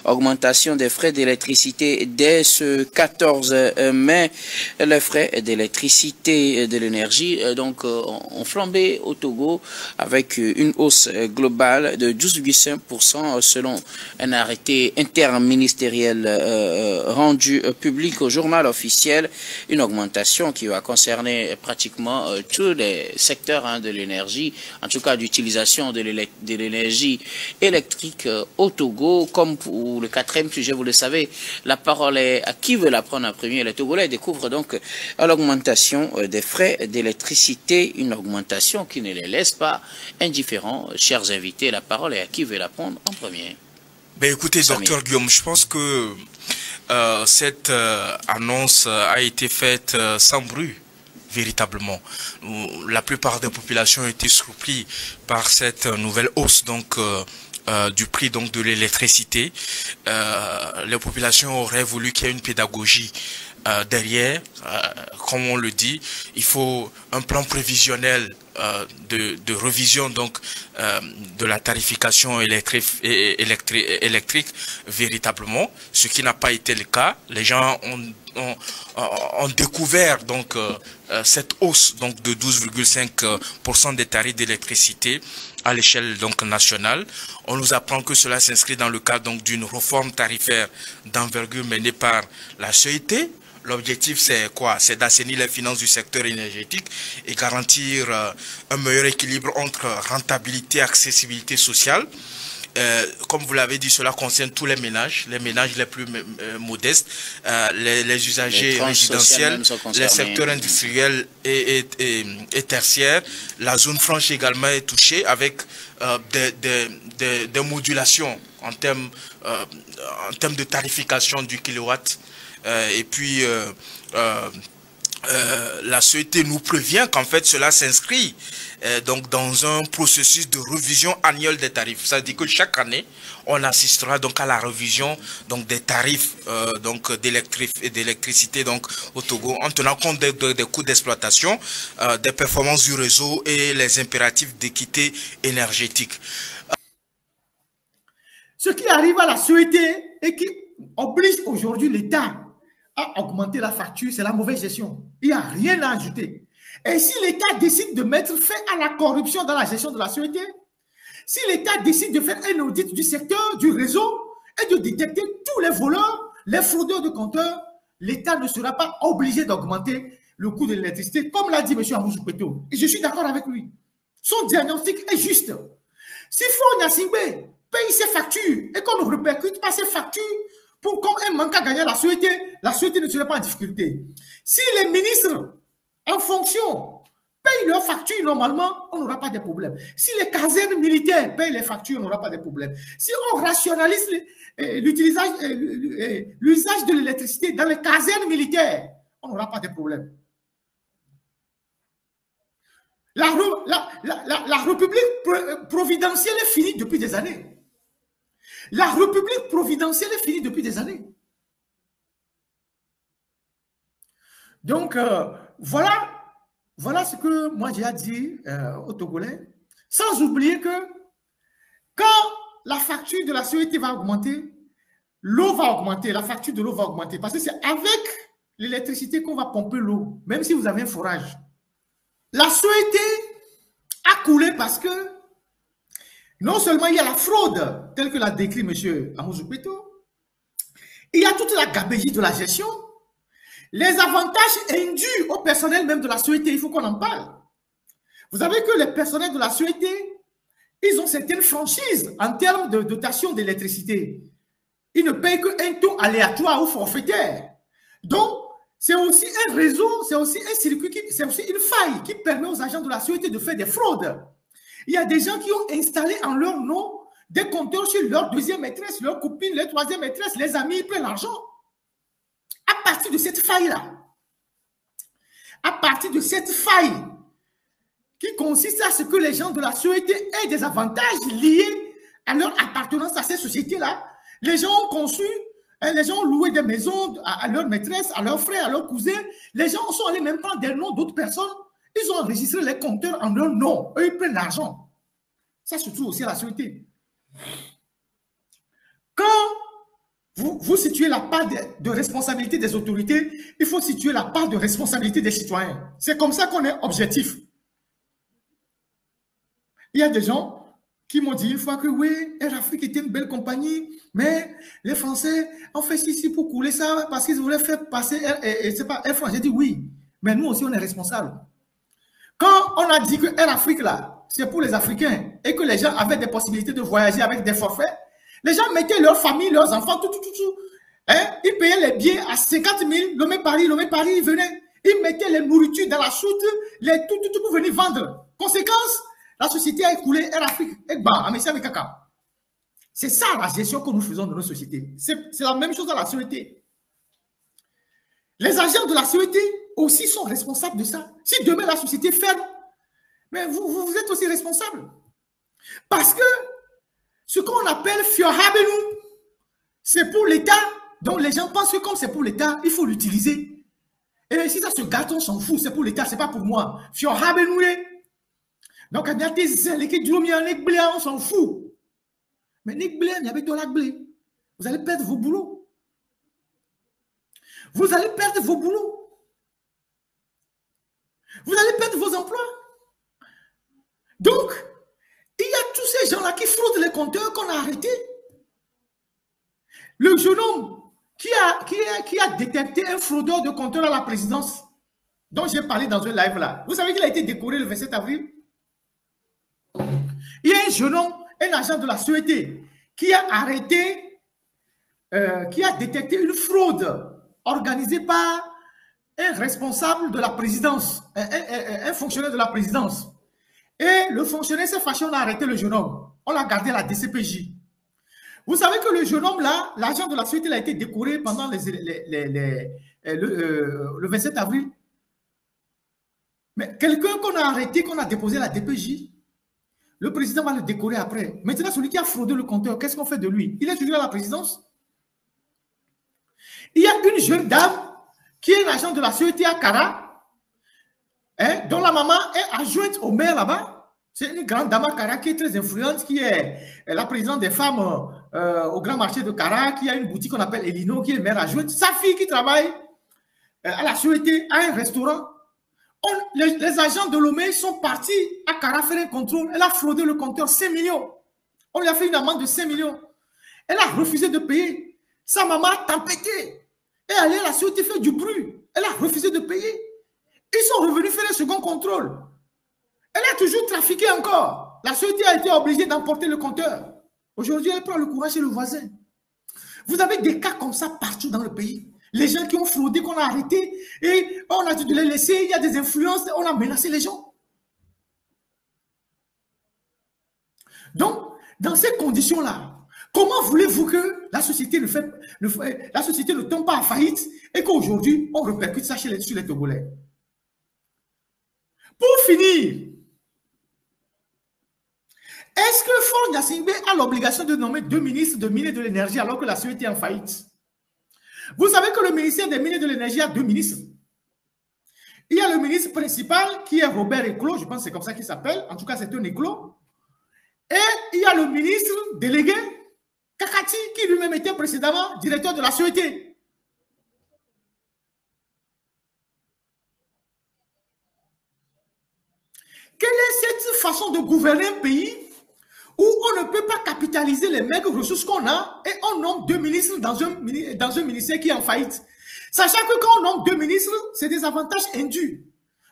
augmentation des frais d'électricité dès ce 14 mai. Les frais d'électricité et de l'énergie ont flambé au Togo avec une hausse globale de 12,5% selon un arrêté interministériel rendu public au journal officiel. Une augmentation qui va concerner pratiquement tous les secteurs de l'énergie, en tout cas d'utilisation de l'énergie électrique au Togo. Comme pour le quatrième sujet, vous le savez, la parole est à qui veut la prendre en premier. Les Togolais découvrent donc l'augmentation des frais d'électricité, une augmentation qui ne les laisse pas indifférents. Chers invités, la parole est à qui veut la prendre en premier. Ben écoutez, docteur Guillaume, je pense que cette annonce a été faite sans bruit, véritablement. La plupart des populations ont été surpris par cette nouvelle hausse du prix de l'électricité. Les populations auraient voulu qu'il y ait une pédagogie derrière, comme on le dit. Il faut un plan prévisionnel de revision de la tarification électrique véritablement, ce qui n'a pas été le cas. Les gens ont découvert cette hausse de 12,5% des tarifs d'électricité à l'échelle nationale. On nous apprend que cela s'inscrit dans le cadre d'une réforme tarifaire d'envergure menée par la CET. L'objectif, c'est quoi? C'est d'assainir les finances du secteur énergétique et garantir un meilleur équilibre entre rentabilité et accessibilité sociale. Comme vous l'avez dit, cela concerne tous les ménages les plus modestes, les usagers résidentiels, les secteurs industriels et tertiaires. La zone franche également est touchée avec des modulations en termes de tarification du kilowatt. Et puis la CET nous prévient qu'en fait cela s'inscrit dans un processus de révision annuelle des tarifs. Ça veut dire que chaque année on assistera à la révision des tarifs d'électricité au Togo, en tenant compte des coûts d'exploitation, des performances du réseau et les impératifs d'équité énergétique. Ce qui arrive à la CET et qui oblige aujourd'hui l'État à augmenter la facture, c'est la mauvaise gestion. Il n'y a rien à ajouter. Et si l'État décide de mettre fin à la corruption dans la gestion de la CET, si l'État décide de faire un audit du secteur, du réseau, et de détecter tous les voleurs, les fraudeurs de compteurs, l'État ne sera pas obligé d'augmenter le coût de l'électricité, comme l'a dit M. Amouzou Peto. Et je suis d'accord avec lui. Son diagnostic est juste. Si Fon Yassingbe paye ses factures et qu'on ne répercute pas ses factures, pour comme un manque à gagner la CET ne serait pas en difficulté. Si les ministres en fonction payent leurs factures normalement, on n'aura pas de problème. Si les casernes militaires payent les factures, on n'aura pas de problème. Si on rationalise l'usage de l'électricité dans les casernes militaires, on n'aura pas de problème. La République providentielle est finie depuis des années. La République providentielle est finie depuis des années. Donc, voilà ce que moi j'ai à dire aux Togolais. Sans oublier que quand la facture de la CET va augmenter, l'eau va augmenter, la facture de l'eau va augmenter. Parce que c'est avec l'électricité qu'on va pomper l'eau, même si vous avez un forage. La CET a coulé parce que non seulement il y a la fraude, telle que l'a décrit M. Amouzou Peto, il y a toute la gabegie de la gestion, les avantages indus au personnel même de la CET, il faut qu'on en parle. Vous savez que les personnels de la CET, ils ont certaines franchises en termes de dotation d'électricité. Ils ne payent qu'un taux aléatoire ou forfaitaire. Donc, c'est aussi un réseau, c'est aussi un circuit, c'est aussi une faille qui permet aux agents de la CET de faire des fraudes. Il y a des gens qui ont installé en leur nom des compteurs sur leur deuxième maîtresse, leur copine, leur troisième maîtresse, les amis, ils prennent l'argent. À partir de cette faille-là, à partir de cette faille qui consiste à ce que les gens de la CET aient des avantages liés à leur appartenance à ces sociétés-là, les gens ont conçu, les gens ont loué des maisons à leur maîtresse, à leurs frères, à leurs cousins, les gens sont allés même prendre des noms d'autres personnes. Ils ont enregistré les compteurs en leur nom. Eux, ils prennent l'argent. Ça se trouve aussi à la CET. Quand vous situez la part de responsabilité des autorités, il faut situer la part de responsabilité des citoyens. C'est comme ça qu'on est objectif. Il y a des gens qui m'ont dit une fois que oui, Air Afrique était une belle compagnie, mais les Français ont fait ceci pour couler ça parce qu'ils voulaient faire passer c'est pas Air France. J'ai dit oui, mais nous aussi on est responsables. Quand on a dit que Air Afrique là, c'est pour les Africains et que les gens avaient des possibilités de voyager avec des forfaits, les gens mettaient leur famille, leurs enfants, tout. Hein? Ils payaient les billets à 50 000, Lomé-Paris, ils venaient. Ils mettaient les nourritures dans la soute, tout pour venir vendre. Conséquence, la société a écoulé Air Afrique, c'est ça la gestion que nous faisons de nos sociétés. C'est la même chose dans la sécurité. Les agents de la sécurité aussi sont responsables de ça. Si demain la société ferme, mais vous êtes aussi responsable. Parce que ce qu'on appelle Fiohabenu, c'est pour l'État. Donc les gens pensent que comme c'est pour l'État, il faut l'utiliser. Et si ça se gâte, on s'en fout, c'est pour l'État, c'est pas pour moi. Fiohabenu. Donc, on s'en fout. Mais vous allez perdre vos boulots. Vous allez perdre vos boulots. Vous allez perdre vos emplois. Donc, il y a tous ces gens-là qui fraudent les compteurs qu'on a arrêtés. Le jeune homme qui a détecté un fraudeur de compteur à la présidence, dont j'ai parlé dans un live là. Vous savez qu'il a été décoré le 27 avril? Il y a un jeune homme, un agent de la sécurité, qui a arrêté, qui a détecté une fraude organisée par un responsable de la présidence, un fonctionnaire de la présidence. Et le fonctionnaire s'est fâché, on a arrêté le jeune homme. On l'a gardé à la DCPJ. Vous savez que le jeune homme là, l'agent de la sécurité, il a été décoré pendant le 27 avril. Mais quelqu'un qu'on a arrêté, qu'on a déposé à la DPJ, le président va le décorer après. Maintenant, celui qui a fraudé le compteur, qu'est-ce qu'on fait de lui? Il est toujours à la présidence. Il y a une jeune dame qui est l'agent de la sécurité à Kara, hein, dont la maman est adjointe au maire là-bas. C'est une grande dame à Kara qui est très influente, qui est la présidente des femmes au grand marché de Kara, qui a une boutique qu'on appelle Elino, qui est maire adjointe. Sa fille qui travaille à la sécurité a un restaurant. Les agents de Lomé sont partis à Kara faire un contrôle. Elle a fraudé le compteur 5 millions. On lui a fait une amende de 5 millions. Elle a refusé de payer. Sa maman a tempêté. Elle est allée à la sécurité faire du bruit. Elle a refusé de payer. Ils sont revenus faire un second contrôle. Elle a toujours trafiqué encore. La sécurité a été obligée d'emporter le compteur. Aujourd'hui, elle prend le courage chez le voisin. Vous avez des cas comme ça partout dans le pays. Les gens qui ont fraudé, qu'on a arrêté, et on a dû les laisser, il y a des influences, on a menacé les gens. Donc, dans ces conditions-là, comment voulez-vous que la société ne tombe pas en faillite et qu'aujourd'hui, on répercute ça sur les Togolais? Pour finir, est-ce que Faure Gnassingbé a l'obligation de nommer 2 ministres de mines et de l'énergie alors que la société est en faillite? Vous savez que le ministère des Mines et de l'Énergie a 2 ministres. Il y a le ministre principal qui est Robert Eclos, je pense que c'est comme ça qu'il s'appelle, en tout cas c'est un Eclos. Et il y a le ministre délégué, Kakati, qui lui-même était précédemment directeur de la sécurité. Quelle est cette façon de gouverner un pays où on ne peut pas capitaliser les maigres ressources qu'on a et on nomme 2 ministres dans un ministère qui est en faillite? Sachant que quand on nomme 2 ministres, c'est des avantages indus.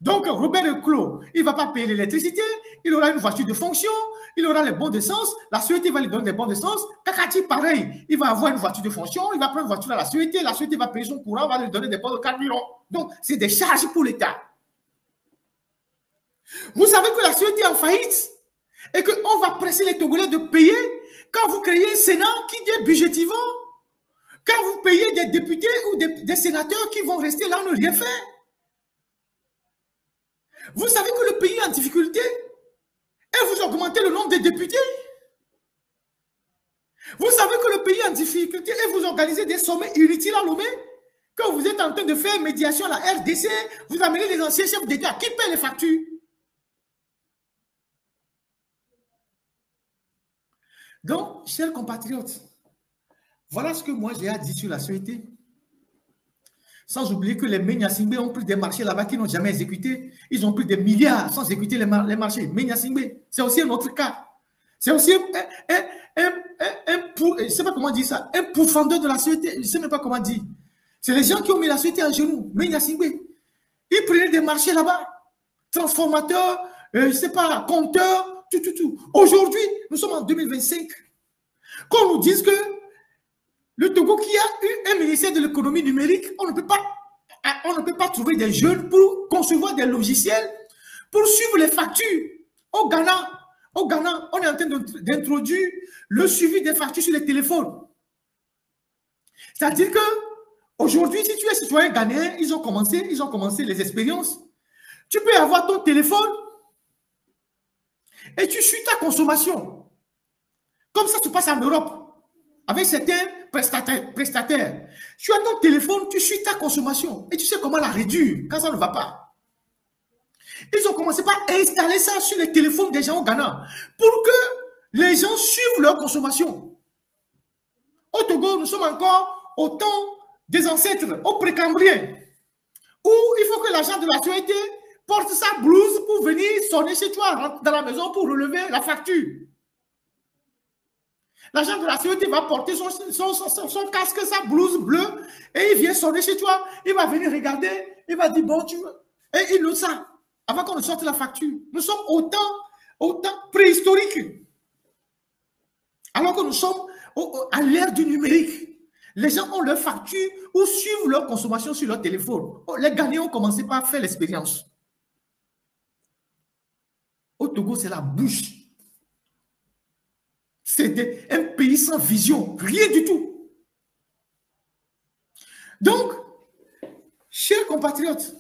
Donc, Robert Eclos, il ne va pas payer l'électricité, il aura une voiture de fonction, il aura les bons d'essence, la sécurité va lui donner des bons d'essence. Kakati, pareil, il va avoir une voiture de fonction, il va prendre une voiture à la sécurité va payer son courant, va lui donner des bons de carburant. Donc, c'est des charges pour l'État. Vous savez que la sécurité est en faillite et qu'on va presser les Togolais de payer quand vous créez un Sénat qui est budgétivant, quand vous payez des députés ou des sénateurs qui vont rester là, ne rien faire. Vous savez que le pays est en difficulté et vous augmentez le nombre de députés. Vous savez que le pays est en difficulté et vous organisez des sommets inutiles à Lomé. Quand vous êtes en train de faire médiation à la RDC, vous amenez les anciens chefs d'État qui paient les factures. Donc, chers compatriotes, Voilà ce que moi j'ai à dire sur la société. Sans oublier que les Menyasingbe ont pris des marchés là-bas qu'ils n'ont jamais exécutés. Ils ont pris des milliards sans exécuter les marchés. Menyasingbe, c'est aussi un autre cas. C'est aussi je ne sais pas comment dire ça, un pourfendeur de la société. Je ne sais même pas comment dire. C'est les gens qui ont mis la société à genoux. Menyasingbe. Ils prenaient des marchés là-bas. Transformateurs, je ne sais pas, compteurs, tout. Aujourd'hui, nous sommes en 2025. Qu'on nous dise que le Togo qui a eu un ministère de l'économie numérique, on ne peut pas trouver des jeunes pour concevoir des logiciels, pour suivre les factures. Au Ghana, on est en train d'introduire le suivi des factures sur les téléphones. C'est-à-dire que aujourd'hui, si tu es citoyen ghanéen, ils ont commencé les expériences. Tu peux avoir ton téléphone et tu suis ta consommation. Comme ça se passe en Europe, avec certains prestataires. Tu as ton téléphone, tu suis ta consommation et tu sais comment la réduire quand ça ne va pas. Ils ont commencé par installer ça sur les téléphones des gens au Ghana pour que les gens suivent leur consommation. Au Togo, nous sommes encore au temps des ancêtres, au précambrien, où il faut que l'agent de la société porte sa blouse pour venir sonner chez toi dans la maison pour relever la facture. L'agent de la sécurité va porter son casque, sa blouse bleue, et il vient sonner chez toi. Il va venir regarder, il va dire, bon, tu veux. Et il note ça, avant qu'on ne sorte la facture. Nous sommes au temps préhistorique. Alors que nous sommes à l'ère du numérique. Les gens ont leur facture ou suivent leur consommation sur leur téléphone. Les Ghanéens ont commencé par faire l'expérience. Au Togo, c'est la bouche. C'est un pays sans vision, rien du tout. Donc, chers compatriotes,